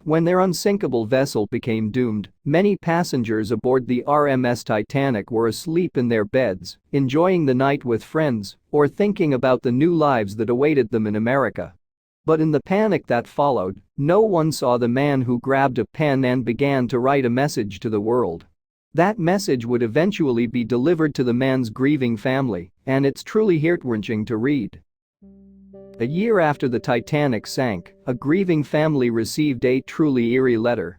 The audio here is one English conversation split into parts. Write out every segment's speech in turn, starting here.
When their unsinkable vessel became doomed, many passengers aboard the RMS Titanic were asleep in their beds, enjoying the night with friends, or thinking about the new lives that awaited them in America. But in the panic that followed, no one saw the man who grabbed a pen and began to write a message to the world. That message would eventually be delivered to the man's grieving family, and it's truly heartwrenching to read. A year after the Titanic sank, a grieving family received a truly eerie letter.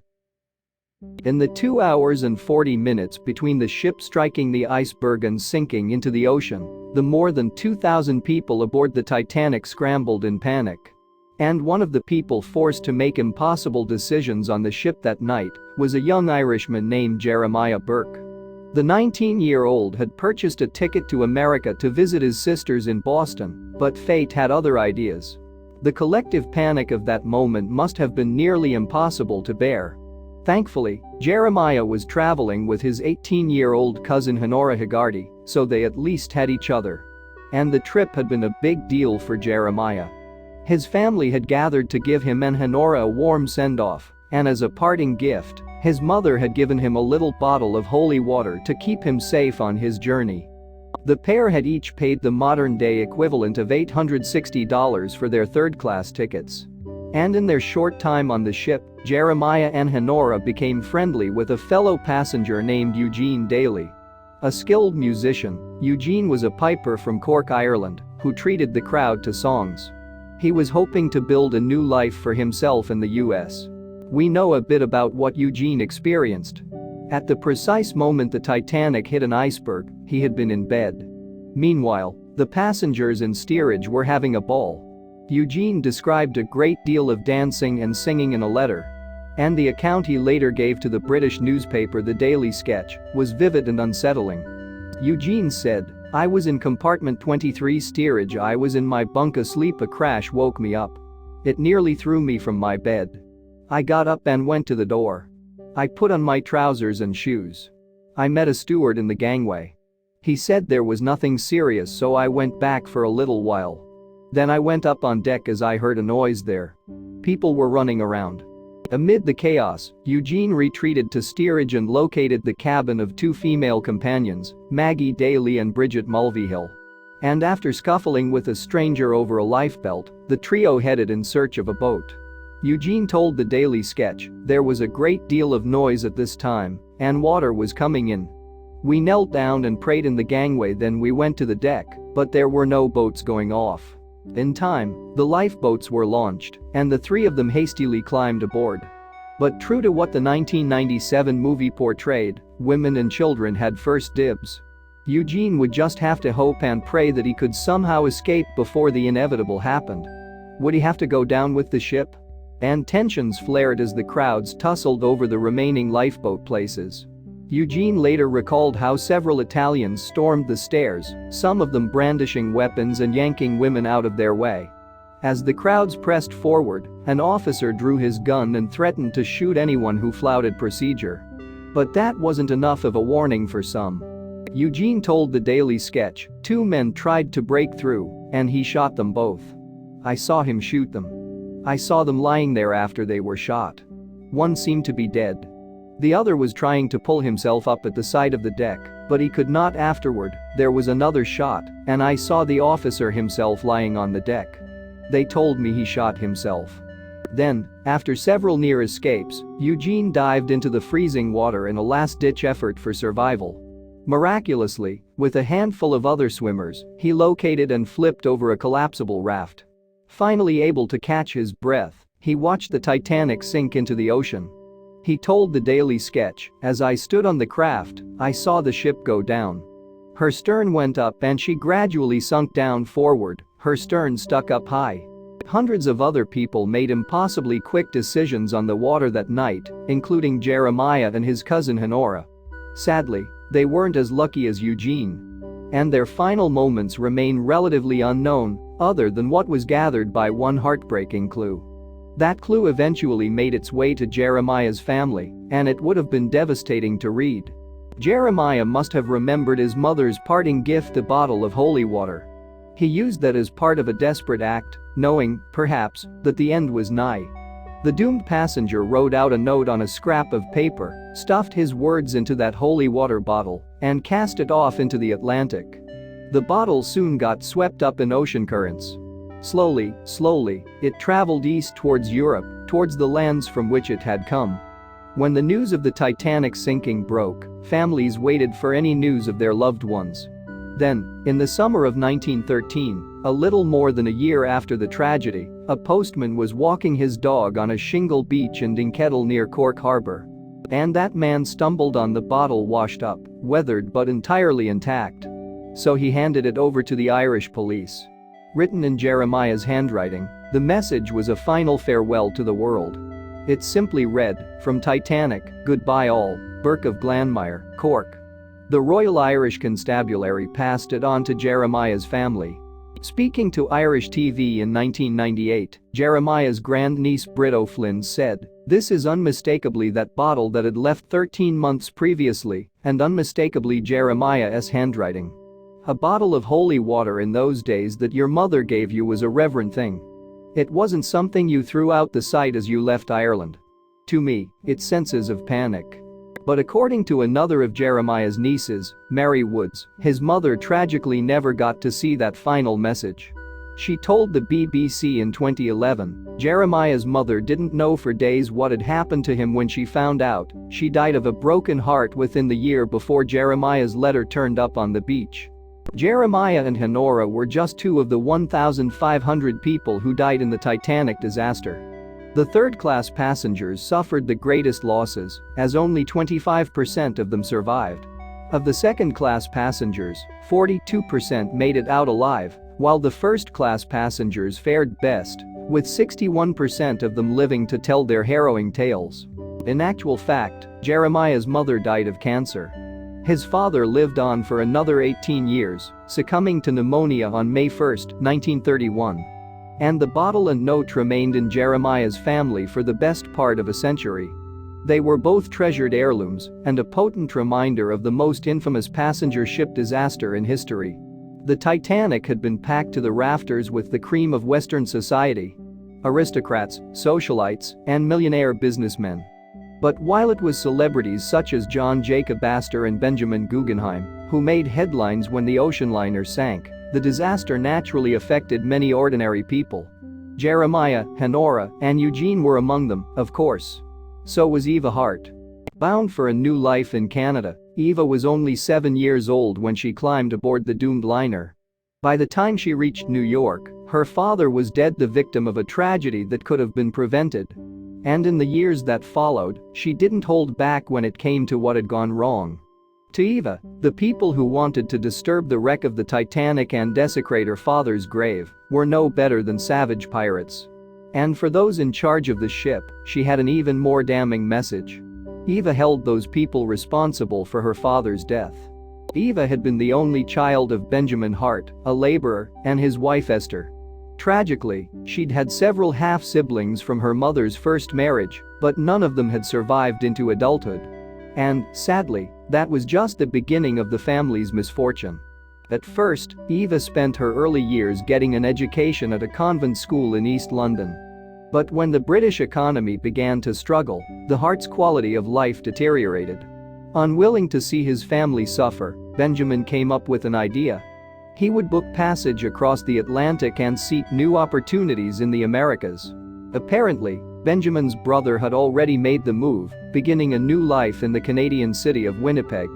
In the 2 hours and 40 minutes between the ship striking the iceberg and sinking into the ocean, the more than 2,000 people aboard the Titanic scrambled in panic. And one of the people forced to make impossible decisions on the ship that night was a young Irishman named Jeremiah Burke. The 19-year-old had purchased a ticket to America to visit his sisters in Boston, but fate had other ideas. The collective panic of that moment must have been nearly impossible to bear. Thankfully, Jeremiah was traveling with his 18-year-old cousin Honora Higarty, so they at least had each other. And the trip had been a big deal for Jeremiah. His family had gathered to give him and Honora a warm send-off, and as a parting gift, his mother had given him a little bottle of holy water to keep him safe on his journey. The pair had each paid the modern-day equivalent of $860 for their third-class tickets. And in their short time on the ship, Jeremiah and Honora became friendly with a fellow passenger named Eugene Daly. A skilled musician, Eugene was a piper from Cork, Ireland, who treated the crowd to songs. He was hoping to build a new life for himself in the US. We know a bit about what Eugene experienced. At the precise moment the Titanic hit an iceberg, he had been in bed. Meanwhile, the passengers in steerage were having a ball. Eugene described a great deal of dancing and singing in a letter. And the account he later gave to the British newspaper The Daily Sketch was vivid and unsettling. Eugene said, "I was in compartment 23 steerage. I was in my bunk asleep. A crash woke me up. It nearly threw me from my bed. I got up and went to the door. I put on my trousers and shoes. I met a steward in the gangway. He said there was nothing serious, so I went back for a little while. Then I went up on deck as I heard a noise there. People were running around." Amid the chaos, Eugene retreated to steerage and located the cabin of two female companions, Maggie Daly and Bridget Mulvihill. And after scuffling with a stranger over a lifebelt, the trio headed in search of a boat. Eugene told the Daily Sketch, "There was a great deal of noise at this time, and water was coming in. We knelt down and prayed in the gangway, then we went to the deck, but there were no boats going off. In time, the lifeboats were launched, and the three of them hastily climbed aboard. But true to what the 1997 movie portrayed, women and children had first dibs. Eugene would just have to hope and pray that he could somehow escape before the inevitable happened. Would he have to go down with the ship?" And tensions flared as the crowds tussled over the remaining lifeboat places. Eugene later recalled how several Italians stormed the stairs, some of them brandishing weapons and yanking women out of their way. As the crowds pressed forward, an officer drew his gun and threatened to shoot anyone who flouted procedure. But that wasn't enough of a warning for some. Eugene told the Daily Sketch, "Two men tried to break through, and he shot them both. I saw him shoot them. I saw them lying there after they were shot. One seemed to be dead. The other was trying to pull himself up at the side of the deck, but he could not afterward. There was another shot, and I saw the officer himself lying on the deck. They told me he shot himself." Then, after several near escapes, Eugene dived into the freezing water in a last-ditch effort for survival. Miraculously, with a handful of other swimmers, he located and flipped over a collapsible raft. Finally able to catch his breath, he watched the Titanic sink into the ocean. He told the Daily Sketch, "As I stood on the craft, I saw the ship go down. Her stern went up and she gradually sunk down forward, her stern stuck up high." Hundreds of other people made impossibly quick decisions on the water that night, including Jeremiah and his cousin Honora. Sadly, they weren't as lucky as Eugene. And their final moments remain relatively unknown, other than what was gathered by one heartbreaking clue. That clue eventually made its way to Jeremiah's family, and it would have been devastating to read. Jeremiah must have remembered his mother's parting gift, a bottle of holy water. He used that as part of a desperate act, knowing, perhaps, that the end was nigh. The doomed passenger wrote out a note on a scrap of paper, stuffed his words into that holy water bottle, and cast it off into the Atlantic. The bottle soon got swept up in ocean currents. Slowly, it traveled east towards Europe, towards the lands from which it had come. When the news of the Titanic sinking broke, families waited for any news of their loved ones. Then, in the summer of 1913, a little more than a year after the tragedy, a postman was walking his dog on a shingle beach in Dinkedle near Cork Harbour. And that man stumbled on the bottle washed up, weathered but entirely intact. So he handed it over to the Irish police. Written in Jeremiah's handwriting, the message was a final farewell to the world. It simply read, "From Titanic, goodbye all, Burke of Glanmire, Cork." The Royal Irish Constabulary passed it on to Jeremiah's family. Speaking to Irish TV in 1998, Jeremiah's grandniece Britt O'Flynn said, "This is unmistakably that bottle that had left 13 months previously, and unmistakably Jeremiah's handwriting. A bottle of holy water in those days that your mother gave you was a reverent thing. It wasn't something you threw out the sight as you left Ireland. To me, it's senses of panic." But according to another of Jeremiah's nieces, Mary Woods, his mother tragically never got to see that final message. She told the BBC in 2011, Jeremiah's mother didn't know for days what had happened to him when she found out. She died of a broken heart within the year before Jeremiah's letter turned up on the beach. Jeremiah and Honora were just two of the 1,500 people who died in the Titanic disaster. The third-class passengers suffered the greatest losses, as only 25% of them survived. Of the second-class passengers, 42% made it out alive, while the first-class passengers fared best, with 61% of them living to tell their harrowing tales. In actual fact, Jeremiah's mother died of cancer. His father lived on for another 18 years, succumbing to pneumonia on May 1, 1931. And the bottle and note remained in Jeremiah's family for the best part of a century. They were both treasured heirlooms and a potent reminder of the most infamous passenger ship disaster in history. The Titanic had been packed to the rafters with the cream of Western society: aristocrats, socialites, and millionaire businessmen. But while it was celebrities such as John Jacob Astor and Benjamin Guggenheim who made headlines when the ocean liner sank, the disaster naturally affected many ordinary people. Jeremiah, Honora, and Eugene were among them, of course. So was Eva Hart. Bound for a new life in Canada, Eva was only 7 years old when she climbed aboard the doomed liner. By the time she reached New York, her father was dead, the victim of a tragedy that could have been prevented. And in the years that followed, she didn't hold back when it came to what had gone wrong. To Eva, the people who wanted to disturb the wreck of the Titanic and desecrate her father's grave were no better than savage pirates. And for those in charge of the ship, she had an even more damning message. Eva held those people responsible for her father's death. Eva had been the only child of Benjamin Hart, a laborer, and his wife Esther. Tragically, she'd had several half-siblings from her mother's first marriage, but none of them had survived into adulthood. And, sadly, that was just the beginning of the family's misfortune. At first, Eva spent her early years getting an education at a convent school in East London. But when the British economy began to struggle, the Hart's quality of life deteriorated. Unwilling to see his family suffer, Benjamin came up with an idea. He would book passage across the Atlantic and seek new opportunities in the Americas. Apparently, Benjamin's brother had already made the move, beginning a new life in the Canadian city of Winnipeg.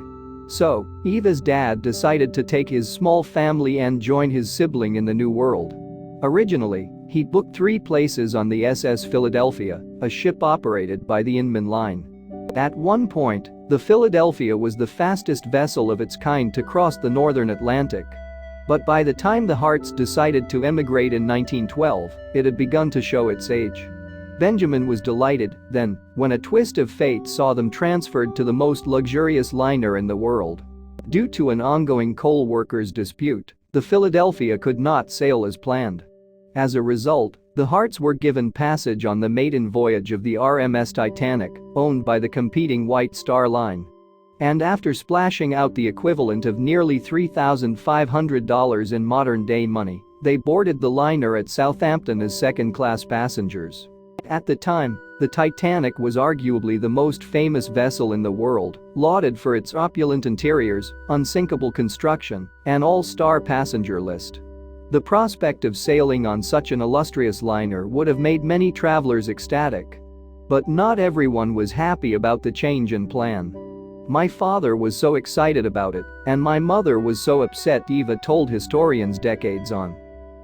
So, Eva's dad decided to take his small family and join his sibling in the new world. Originally, he booked 3 places on the SS Philadelphia, a ship operated by the Inman Line. At one point, the Philadelphia was the fastest vessel of its kind to cross the northern Atlantic. But by the time the Harts decided to emigrate in 1912, it had begun to show its age. Benjamin was delighted, then, when a twist of fate saw them transferred to the most luxurious liner in the world. Due to an ongoing coal workers' dispute, the Philadelphia could not sail as planned. As a result, the Harts were given passage on the maiden voyage of the RMS Titanic, owned by the competing White Star Line. And after splashing out the equivalent of nearly $3,500 in modern-day money, they boarded the liner at Southampton as second-class passengers. At the time, the Titanic was arguably the most famous vessel in the world, lauded for its opulent interiors, unsinkable construction, and all-star passenger list. The prospect of sailing on such an illustrious liner would have made many travelers ecstatic. But not everyone was happy about the change in plan. My father was so excited about it, and my mother was so upset, Eva told historians decades on.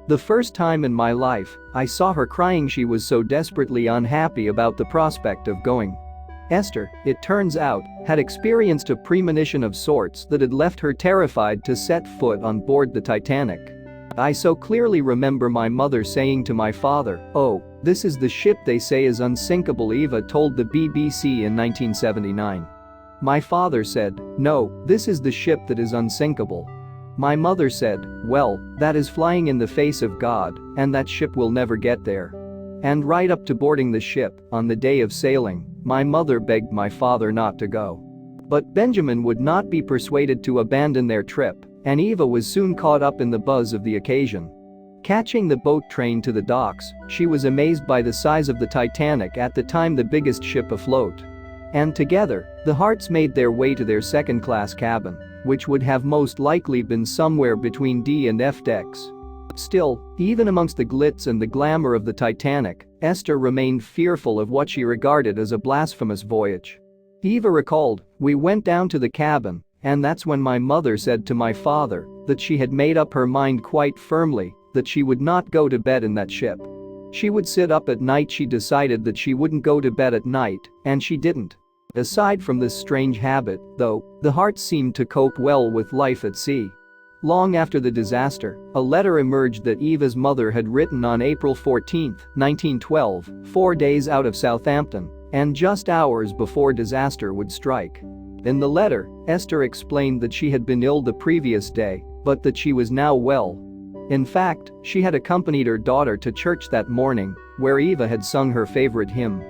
The first time in my life, I saw her crying. She was so desperately unhappy about the prospect of going. Esther, it turns out, had experienced a premonition of sorts that had left her terrified to set foot on board the Titanic. I so clearly remember my mother saying to my father, "Oh, this is the ship they say is unsinkable," Eva told the BBC in 1979. My father said, "No, this is the ship that is unsinkable." My mother said, "Well, that is flying in the face of God, and that ship will never get there." And right up to boarding the ship, on the day of sailing, my mother begged my father not to go. But Benjamin would not be persuaded to abandon their trip, and Eva was soon caught up in the buzz of the occasion. Catching the boat train to the docks, she was amazed by the size of the Titanic, at the time the biggest ship afloat. And together, the Harts made their way to their second-class cabin, which would have most likely been somewhere between D and F decks. Still, even amongst the glitz and the glamour of the Titanic, Esther remained fearful of what she regarded as a blasphemous voyage. Eva recalled, "We went down to the cabin, and that's when my mother said to my father that she had made up her mind quite firmly that she would not go to bed in that ship. She would sit up at night. She decided that she wouldn't go to bed at night, and she didn't." Aside from this strange habit, though, the Harts seemed to cope well with life at sea. Long after the disaster, a letter emerged that Eva's mother had written on April 14, 1912, 4 days out of Southampton, and just hours before disaster would strike. In the letter, Esther explained that she had been ill the previous day, but that she was now well. In fact, she had accompanied her daughter to church that morning, where Eva had sung her favorite hymn.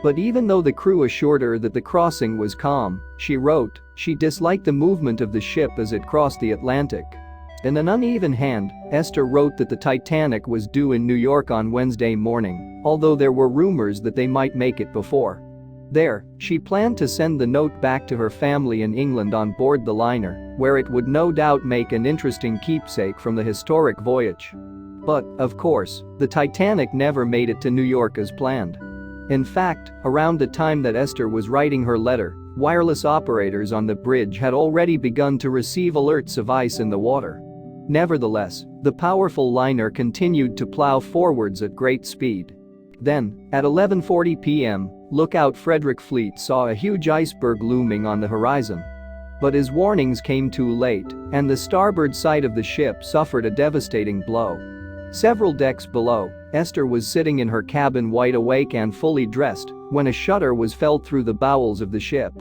But even though the crew assured her that the crossing was calm, she wrote, she disliked the movement of the ship as it crossed the Atlantic. In an uneven hand, Esther wrote that the Titanic was due in New York on Wednesday morning, although there were rumors that they might make it before. There, she planned to send the note back to her family in England on board the liner, where it would no doubt make an interesting keepsake from the historic voyage. But, of course, the Titanic never made it to New York as planned. In fact, around the time that Esther was writing her letter, wireless operators on the bridge had already begun to receive alerts of ice in the water. Nevertheless, the powerful liner continued to plow forwards at great speed. Then, at 11:40 p.m., lookout Frederick Fleet saw a huge iceberg looming on the horizon. But his warnings came too late, and the starboard side of the ship suffered a devastating blow. Several decks below, Esther was sitting in her cabin wide awake and fully dressed when a shutter was felled through the bowels of the ship.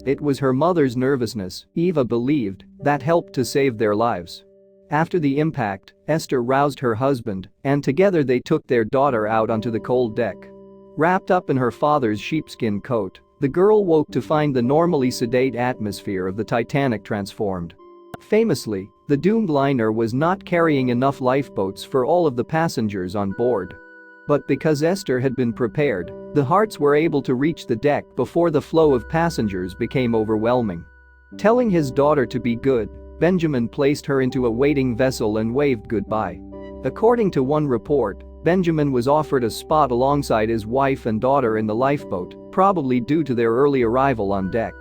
It was her mother's nervousness, Eva believed, that helped to save their lives. After the impact, Esther roused her husband, and together they took their daughter out onto the cold deck. Wrapped up in her father's sheepskin coat, the girl woke to find the normally sedate atmosphere of the Titanic transformed. Famously, the doomed liner was not carrying enough lifeboats for all of the passengers on board. But because Esther had been prepared, the Harts were able to reach the deck before the flow of passengers became overwhelming. Telling his daughter to be good, Benjamin placed her into a waiting vessel and waved goodbye. According to one report, Benjamin was offered a spot alongside his wife and daughter in the lifeboat, probably due to their early arrival on deck.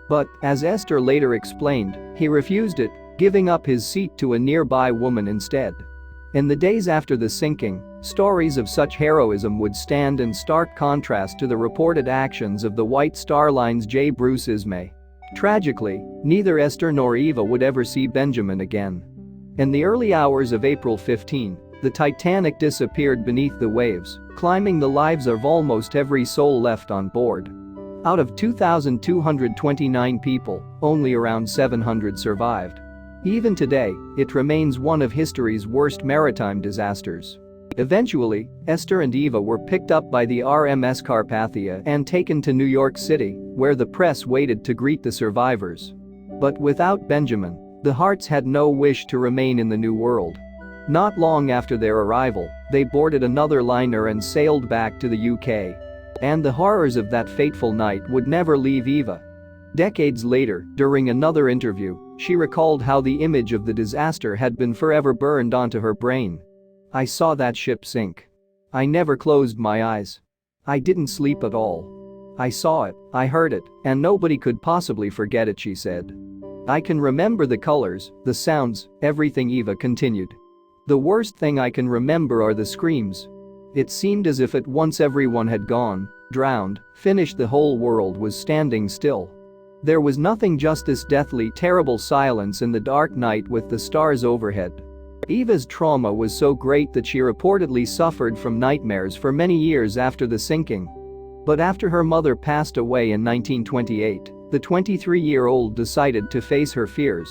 But, as Esther later explained, he refused it, giving up his seat to a nearby woman instead. In the days after the sinking, stories of such heroism would stand in stark contrast to the reported actions of the White Star Line's J. Bruce Ismay. Tragically, neither Esther nor Eva would ever see Benjamin again. In the early hours of April 15, the Titanic disappeared beneath the waves, claiming the lives of almost every soul left on board. Out of 2,229 people, only around 700 survived. Even today, it remains one of history's worst maritime disasters. Eventually, Esther and Eva were picked up by the RMS Carpathia and taken to New York City, where the press waited to greet the survivors. But without Benjamin, the Harts had no wish to remain in the New World. Not long after their arrival, they boarded another liner and sailed back to the UK. And the horrors of that fateful night would never leave Eva. Decades later, during another interview, she recalled how the image of the disaster had been forever burned onto her brain. "I saw that ship sink. I never closed my eyes. I didn't sleep at all. I saw it, I heard it, and nobody could possibly forget it," she said. "I can remember the colors, the sounds, everything," Eva continued. "The worst thing I can remember are the screams. It seemed as if at once everyone had gone, drowned, finished, the whole world was standing still. There was nothing, just this deathly, terrible silence in the dark night with the stars overhead." Eva's trauma was so great that she reportedly suffered from nightmares for many years after the sinking. But after her mother passed away in 1928, the 23-year-old decided to face her fears.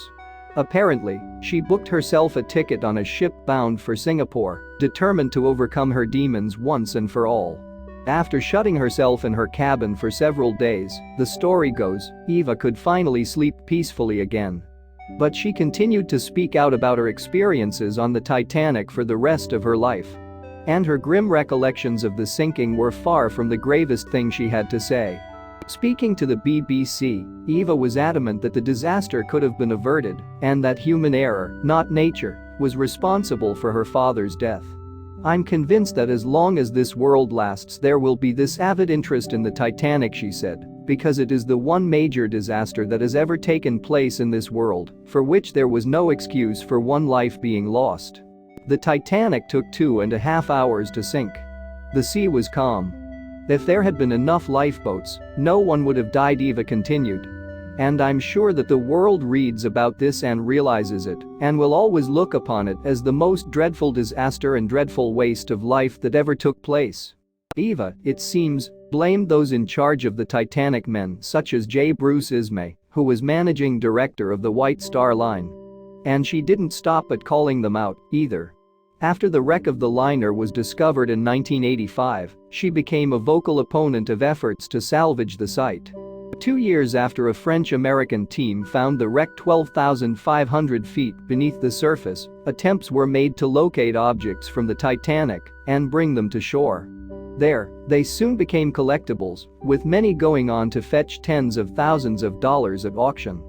Apparently, she booked herself a ticket on a ship bound for Singapore, determined to overcome her demons once and for all. After shutting herself in her cabin for several days, the story goes, Eva could finally sleep peacefully again. But she continued to speak out about her experiences on the Titanic for the rest of her life. And her grim recollections of the sinking were far from the gravest thing she had to say. Speaking to the BBC, Eva was adamant that the disaster could have been averted and that human error, not nature, was responsible for her father's death. "I'm convinced that as long as this world lasts there will be this avid interest in the Titanic," she said, "because it is the one major disaster that has ever taken place in this world, for which there was no excuse for one life being lost. The Titanic took 2.5 hours to sink. The sea was calm. If there had been enough lifeboats, no one would have died," Eva continued. "And I'm sure that the world reads about this and realizes it and will always look upon it as the most dreadful disaster and dreadful waste of life that ever took place." Eva, it seems, blamed those in charge of the Titanic, men such as J. Bruce Ismay, who was managing director of the White Star Line. And she didn't stop at calling them out, either. After the wreck of the liner was discovered in 1985, she became a vocal opponent of efforts to salvage the site. 2 years after a French-American team found the wreck 12,500 feet beneath the surface, attempts were made to locate objects from the Titanic and bring them to shore. There, they soon became collectibles, with many going on to fetch tens of thousands of dollars at auction.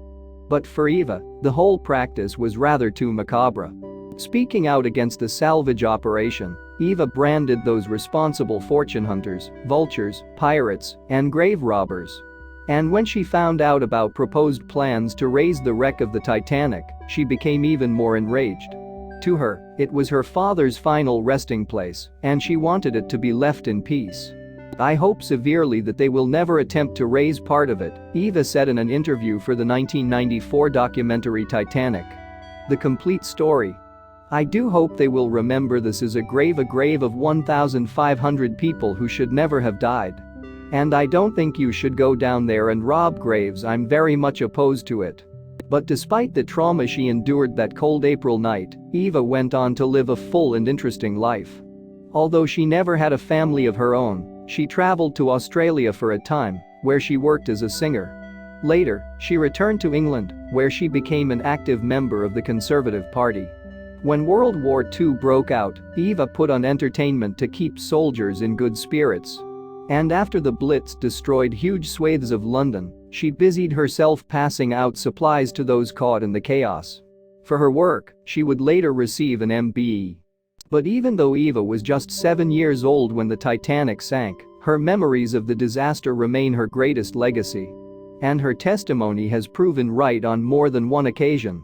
But for Eva, the whole practice was rather too macabre. Speaking out against the salvage operation, Eva branded those responsible fortune hunters, vultures, pirates, and grave robbers. And when she found out about proposed plans to raise the wreck of the Titanic, she became even more enraged. To her, it was her father's final resting place, and she wanted it to be left in peace. "I hope severely that they will never attempt to raise part of it," Eva said in an interview for the 1994 documentary Titanic. The complete story. "I do hope they will remember this is a grave of 1,500 people who should never have died. And I don't think you should go down there and rob graves. I'm very much opposed to it." But despite the trauma she endured that cold April night, Eva went on to live a full and interesting life. Although she never had a family of her own, she traveled to Australia for a time, where she worked as a singer. Later, she returned to England, where she became an active member of the Conservative Party. When World War II broke out, Eva put on entertainment to keep soldiers in good spirits. And after the Blitz destroyed huge swathes of London, she busied herself passing out supplies to those caught in the chaos. For her work, she would later receive an MBE. But even though Eva was just 7 years old when the Titanic sank, her memories of the disaster remain her greatest legacy. And her testimony has proven right on more than one occasion.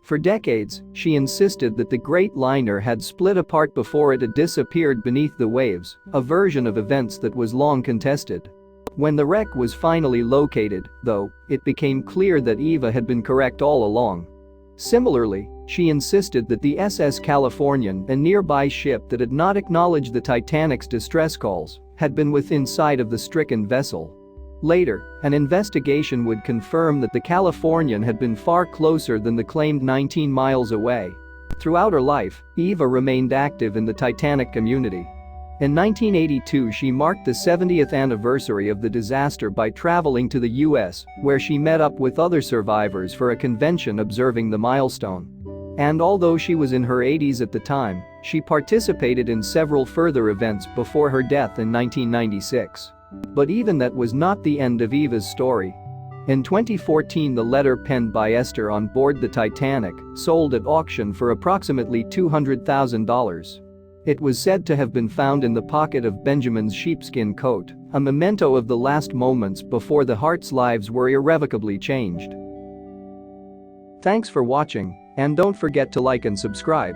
For decades, she insisted that the great liner had split apart before it had disappeared beneath the waves, a version of events that was long contested. When the wreck was finally located, though, it became clear that Eva had been correct all along. Similarly, she insisted that the SS Californian, a nearby ship that had not acknowledged the Titanic's distress calls, had been within sight of the stricken vessel. Later, an investigation would confirm that the Californian had been far closer than the claimed 19 miles away. Throughout her life, Eva remained active in the Titanic community. In 1982, she marked the 70th anniversary of the disaster by traveling to the US, where she met up with other survivors for a convention observing the milestone. And although she was in her 80s at the time, she participated in several further events before her death in 1996. But even that was not the end of Eva's story. In 2014, the letter penned by Esther on board the Titanic sold at auction for approximately $200,000. It was said to have been found in the pocket of Benjamin's sheepskin coat, a memento of the last moments before the Harts' lives were irrevocably changed. Thanks for watching, and don't forget to like and subscribe.